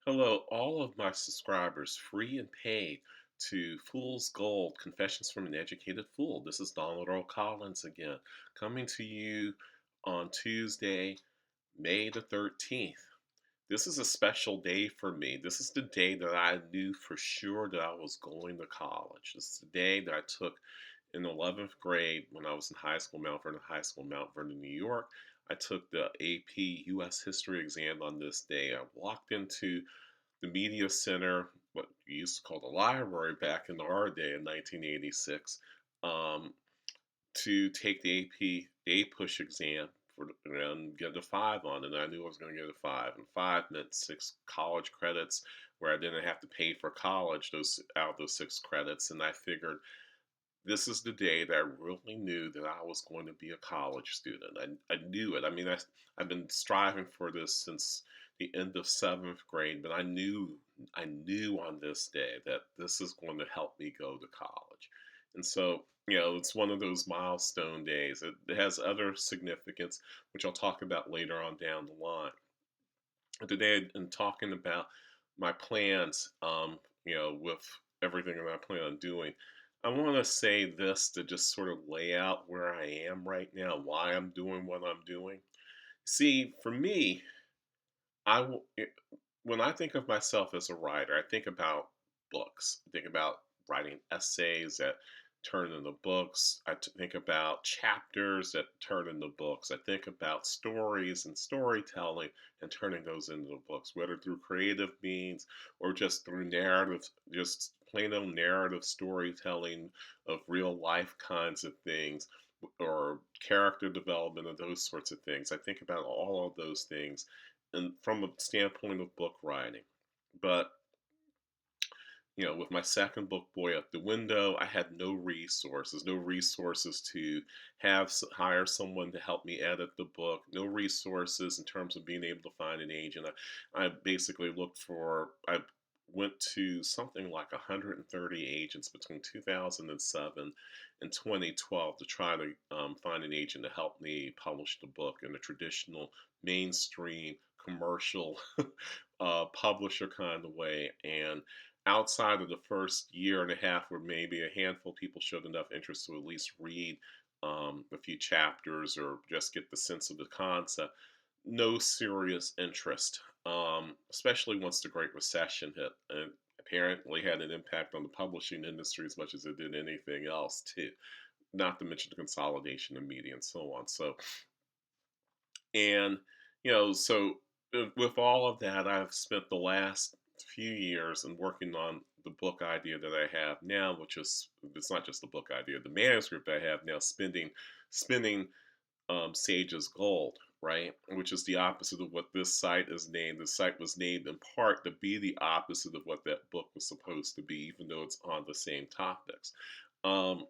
Hello, all of my subscribers, free and paid, to Fool's Gold Confessions from an Educated Fool. This is Donald Earl Collins again, coming to you on Tuesday, May the 13th. This is a special day for me. This is the day that I knew for sure that I was going to college. This is the day that I took in 11th grade when I was in high school, Mount Vernon High School, Mount Vernon, New York. I took the AP US History exam on this day. I walked into the media center, what we used to call the library back in our day in 1986, um, to take the AP push exam and get a five on it. And I knew I was going to get a five, and five meant 6 college credits, where I didn't have to pay for college those out of those 6 credits. And I figured this is the day that I really knew that I was going to be a college student. I knew it. I mean, I've been striving for this since the end of 7th grade, but I knew on this day that this is going to help me go to college. And so, it's one of those milestone days. It has other significance, which I'll talk about later on down the line. But today, in talking about my plans, with everything that I plan on doing, I want to say this to just sort of lay out where I am right now, why I'm doing what I'm doing. See, for me, I w- it- when I think of myself as a writer, I think about books. I think about writing essays that turn into books. Think about chapters that turn into books. I think about stories and storytelling and turning those into books, whether through creative means or just through narrative, just plain old narrative storytelling of real life kinds of things or character development and those sorts of things. I think about all of those things and from a standpoint of book writing. But with my second book, Boy Out the Window, I had no resources to hire someone to help me edit the book, no resources in terms of being able to find an agent. I basically I went to something like 130 agents between 2007 and 2012 to try to find an agent to help me publish the book in a traditional mainstream commercial publisher kind of way. And outside of the first year and a half, where maybe a handful of people showed enough interest to at least read a few chapters or just get the sense of the concept, no serious interest, especially once the Great Recession hit. And apparently had an impact on the publishing industry as much as it did anything else, too. Not to mention the consolidation of media and so on. And, with all of that, I've spent the last few years and working on the book idea that I have now, which is, it's not just the book idea, the manuscript I have now, spinning Sage's Gold, right? Which is the opposite of what this site is named. The site was named in part to be the opposite of what that book was supposed to be, even though it's on the same topics. Um,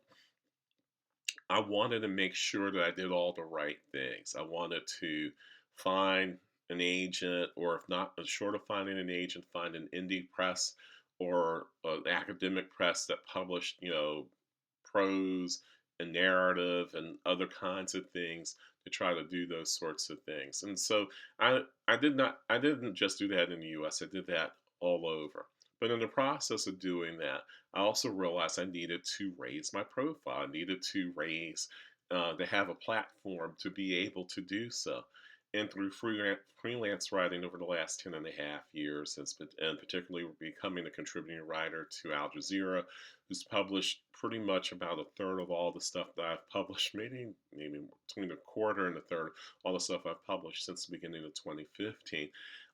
I wanted to make sure that I did all the right things. I wanted to find an agent, or if not, short of finding an agent, find an indie press or an academic press that published, prose and narrative and other kinds of things to try to do those sorts of things. And so I didn't just do that in the US. I did that all over. But in the process of doing that, I also realized I needed to raise my profile. I needed to have a platform to be able to do so. And through freelance writing over the last 10 and a half years, and particularly becoming a contributing writer to Al Jazeera, who's published pretty much about a third of all the stuff that I've published, maybe between a quarter and a third, all the stuff I've published since the beginning of 2015.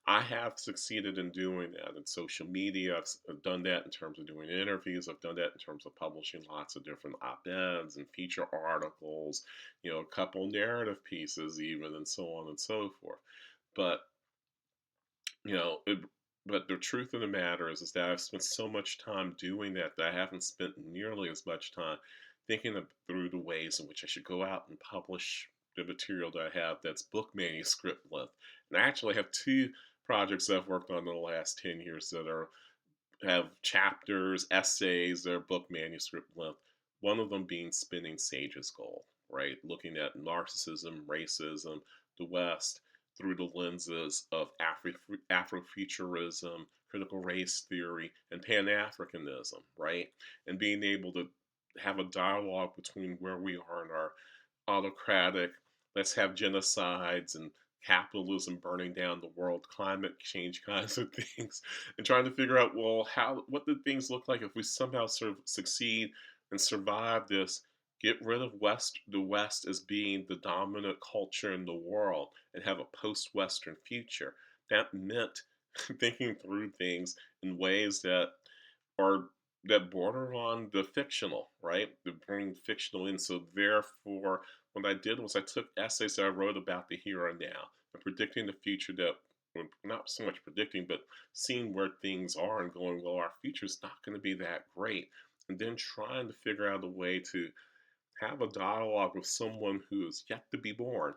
I have succeeded in doing that in social media. I've done that in terms of doing interviews. I've done that in terms of publishing lots of different op-eds and feature articles, a couple narrative pieces even, and so on and so forth. But, you know, it, but the truth of the matter is that I've spent so much time doing that I haven't spent nearly as much time through the ways in which I should go out and publish the material that I have that's book manuscript length. And I actually have 2 projects I've worked on in the last 10 years that have chapters, essays, that are book manuscript length. One of them being Spinning Sage's Gold, right? Looking at narcissism, racism, the West, through the lenses of Afrofuturism, critical race theory, and Pan Africanism, right? And being able to have a dialogue between where we are in our autocratic, let's have genocides and capitalism burning down the world, climate change kinds of things, and trying to figure out, well, what do things look like if we somehow sort of succeed and survive this, get rid of the West as being the dominant culture in the world and have a post-Western future. That meant thinking through things in ways are that border on the fictional, right? To bring fictional in. So therefore, what I did was I took essays that I wrote about the here and now and predicting the future that, well, not so much predicting, but seeing where things are and going, well, our future's not going to be that great. And then trying to figure out a way to have a dialogue with someone who is yet to be born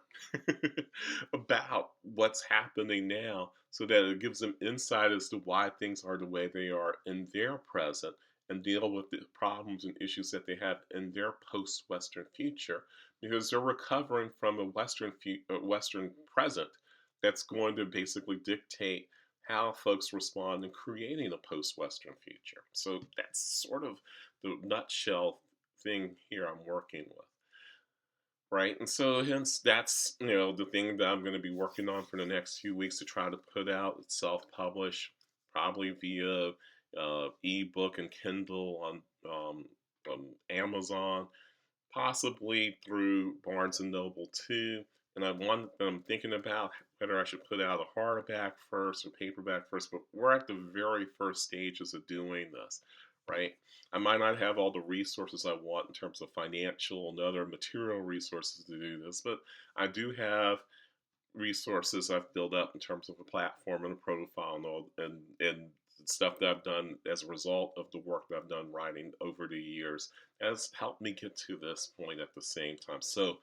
about what's happening now so that it gives them insight as to why things are the way they are in their present and deal with the problems and issues that they have in their post-Western future because they're recovering from a Western present that's going to basically dictate how folks respond in creating a post-Western future. So that's sort of the nutshell thing here I'm working with, right? And so hence that's the thing that I'm going to be working on for the next few weeks to try to put out, self-publish, probably via ebook and Kindle on Amazon, possibly through Barnes and Noble too. And I'm thinking about whether I should put out a hardback first or paperback first, but we're at the very first stages of doing this, right? I might not have all the resources I want in terms of financial and other material resources to do this, but I do have resources I've built up in terms of a platform and a profile and and stuff that I've done as a result of the work that I've done writing over the years has helped me get to this point at the same time. So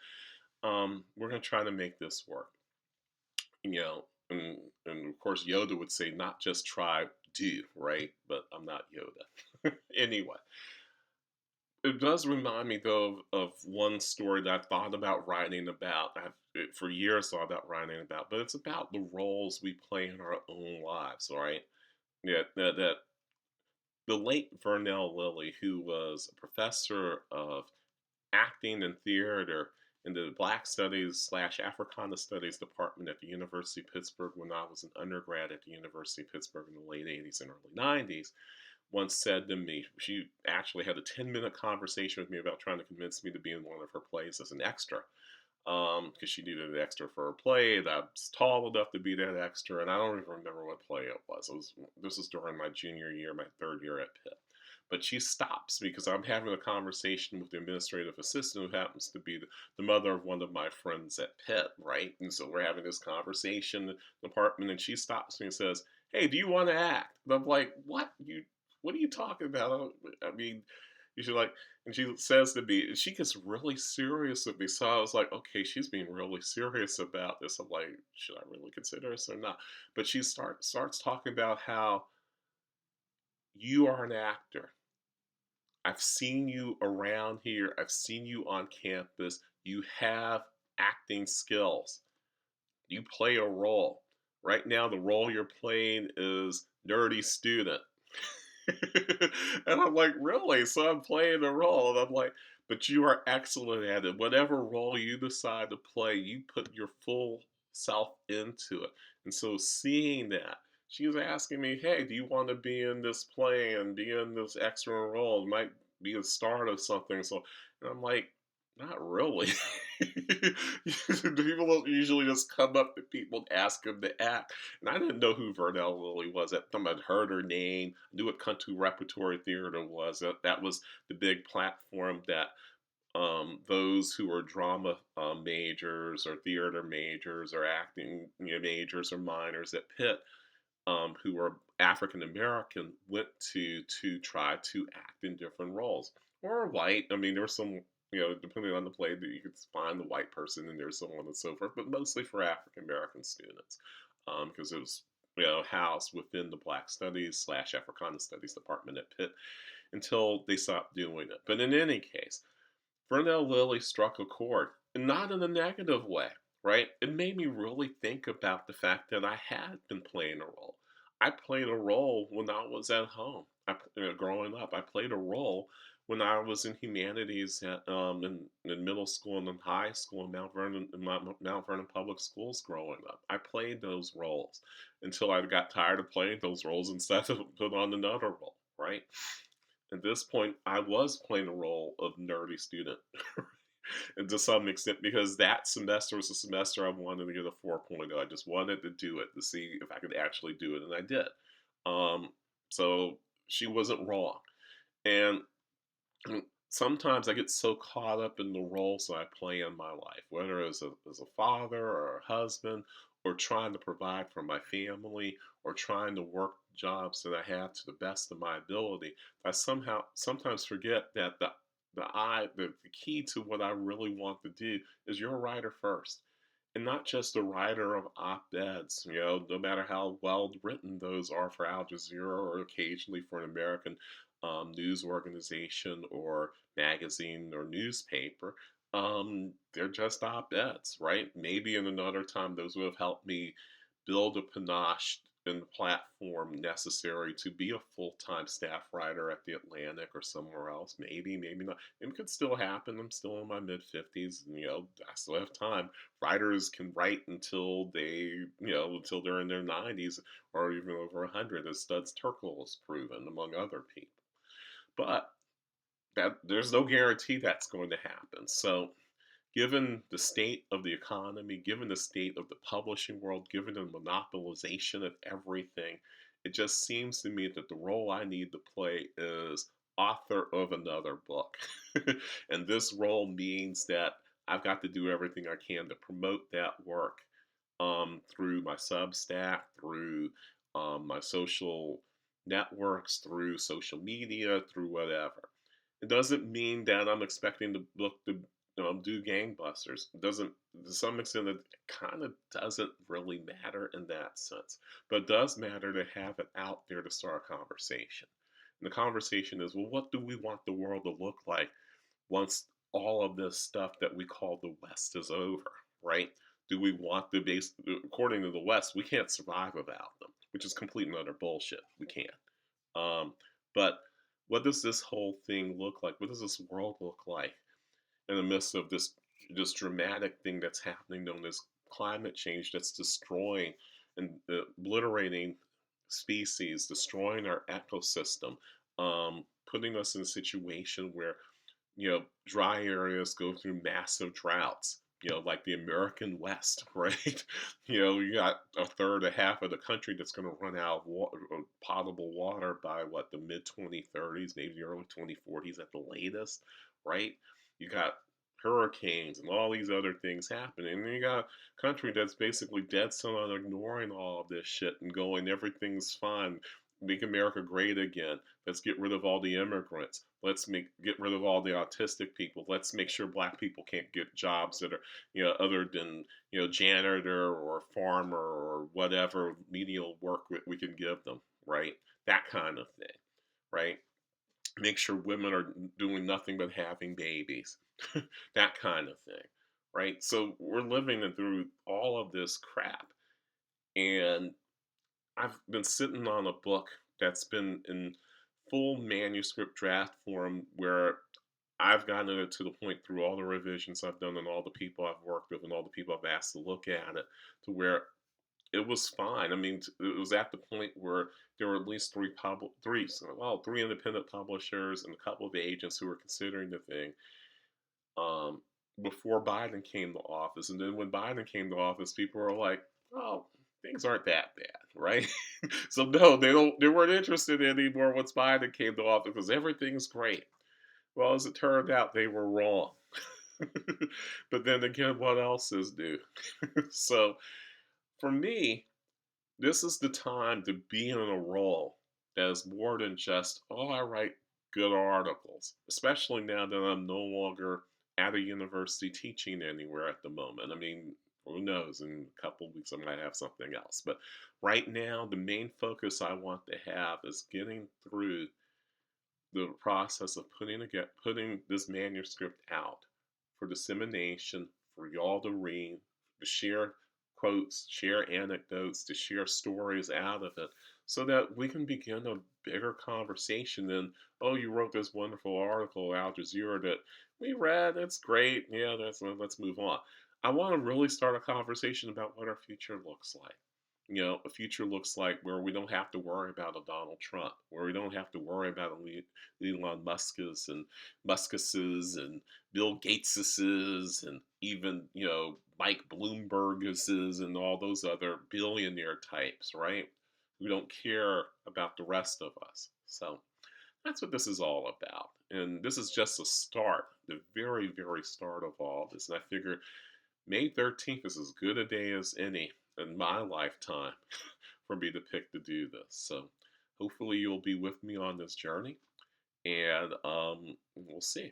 we're going to try to make this work, and of course Yoda would say not just try, do, right? But I'm not Yoda. Anyway, it does remind me though of one story that I've thought about writing about. For years thought about writing about, but it's about the roles we play in our own lives, right? Yeah, that the late Vernell Lilly, who was a professor of acting and theater in the Black Studies slash Africana Studies department at the University of Pittsburgh when I was an undergrad at the University of Pittsburgh in the late 80s and early 90s, once said to me, she actually had a 10-minute conversation with me about trying to convince me to be in one of her plays as an extra. Because she needed an extra for her play that was tall enough to be that extra, and I don't even remember what play it was. This was during my junior year, my third year at Pitt. But she stops because I'm having a conversation with the administrative assistant who happens to be the mother of one of my friends at Pitt, right? And so we're having this conversation in the department, and she stops me and says, "Hey, do you want to act?" And I'm like, What are you talking about? I mean, you should like." And she says to me, she gets really serious with me. So I was like, okay, she's being really serious about this. I'm like, should I really consider this or not? But she starts talking about how you are an actor. I've seen you around here. I've seen you on campus. You have acting skills. You play a role. Right now, the role you're playing is nerdy student. And I'm like, really? So I'm playing a role. And I'm like, but you are excellent at it. Whatever role you decide to play, you put your full self into it. And so seeing that, she was asking me, hey, do you want to be in this play and be in this extra role? It might be the start of something. So, and I'm like, not really. People don't usually just come up to people and ask them to act. And I didn't know who Vernell Lilly was at the time. I'd heard her name, knew what Kuntu Repertory Theater was. That was the big platform that those who are drama majors or theater majors or acting majors or minors at Pitt, who were African American, went to try to act in different roles. Or white. I mean, there's some, depending on the play, that you could find the white person in there, so on and so forth, but mostly for African American students, because it was, housed within the Black Studies slash Africana Studies department at Pitt until they stopped doing it. But in any case, Vernell Lilly struck a chord, and not in a negative way, right? It made me really think about the fact that I had been playing a role. I played a role when I was at home. Growing up, I played a role when I was in humanities in middle school and in high school in Mount Vernon Public Schools growing up. I played those roles until I got tired of playing those roles and decided to put on another role, right? At this point, I was playing a role of nerdy student. And to some extent, because that semester was a semester I wanted to get a 4.0. I just wanted to do it to see if I could actually do it, and I did. Um, so she wasn't wrong. And sometimes I get so caught up in the roles that I play in my life, whether as a father or a husband, or trying to provide for my family, or trying to work jobs that I have to the best of my ability. I somehow sometimes forget that the key to what I really want to do is you're a writer first. And not just a writer of op-eds, no matter how well written those are for Al Jazeera or occasionally for an American news organization or magazine or newspaper. They're just op-eds, right? Maybe in another time, those would have helped me build a panache and platform necessary to be a full-time staff writer at the Atlantic or somewhere else. Maybe, maybe not. It could still happen. I'm still in my mid 50s, and I still have time. Writers can write until until they're in their 90s or even over 100, as Studs Terkel has proven, among other people. But that there's no guarantee that's going to happen. So, given the state of the economy, given the state of the publishing world, given the monopolization of everything, it just seems to me that the role I need to play is author of another book. And this role means that I've got to do everything I can to promote that work through my Substack, through my social networks, through social media, through whatever. It doesn't mean that I'm expecting the book to do gangbusters. It doesn't, to some extent, it kind of doesn't really matter in that sense. But it does matter to have it out there to start a conversation. And the conversation is, well, what do we want the world to look like once all of this stuff that we call the West is over, right? Do we want the base? According to the West, we can't survive without them, which is complete and utter bullshit. We can't. Um, but what does this whole thing look like? What does this world look like in the midst of this dramatic thing that's happening known as climate change that's destroying and obliterating species, destroying our ecosystem, putting us in a situation where dry areas go through massive droughts, like the American West, right? You got a third, a half of the country that's going to run out of potable water by what, the mid 2030s, maybe the early 2040s at the latest, right? You got hurricanes and all these other things happening. And then you got a country that's basically dead set on ignoring all of this shit and going, everything's fine. Make America great again. Let's get rid of all the immigrants. Get rid of all the autistic people. Let's make sure black people can't get jobs that are, other than, janitor or farmer or whatever menial work we can give them, right? That kind of thing, right? Make sure women are doing nothing but having babies. That kind of thing, right? So we're living through all of this crap. And I've been sitting on a book that's been in full manuscript draft form where I've gotten it to the point through all the revisions I've done and all the people I've worked with and all the people I've asked to look at it to where it was fine. I mean, it was at the point where there were at least three independent publishers and a couple of agents who were considering the thing um, before Biden came to office. And then when Biden came to office, people were like, "Oh, things aren't that bad, right?" So no, they weren't interested anymore once Biden came to office because everything's great. Well, as it turned out, they were wrong. But then again, what else is new? So for me, this is the time to be in a role that is more than just, oh, I write good articles, especially now that I'm no longer at a university teaching anywhere at the moment. I mean, who knows? In a couple of weeks, I might have something else. But right now, the main focus I want to have is getting through the process of putting this manuscript out for dissemination, for y'all to read, to share quotes, share anecdotes, to share stories out of it so that we can begin a bigger conversation than, oh, you wrote this wonderful article, Al Jazeera, that we read. That's great. Yeah, let's move on. I want to really start a conversation about what our future looks like. A future looks like where we don't have to worry about a Donald Trump, where we don't have to worry about Elon Musk's and Muskuses and Bill Gateses and even Mike Bloomberg's and all those other billionaire types, right? Who don't care about the rest of us. So that's what this is all about. And this is just a start, the very, very start of all this. And I figure May 13th is as good a day as any in my lifetime for me to pick to do this. So hopefully you'll be with me on this journey, and we'll see.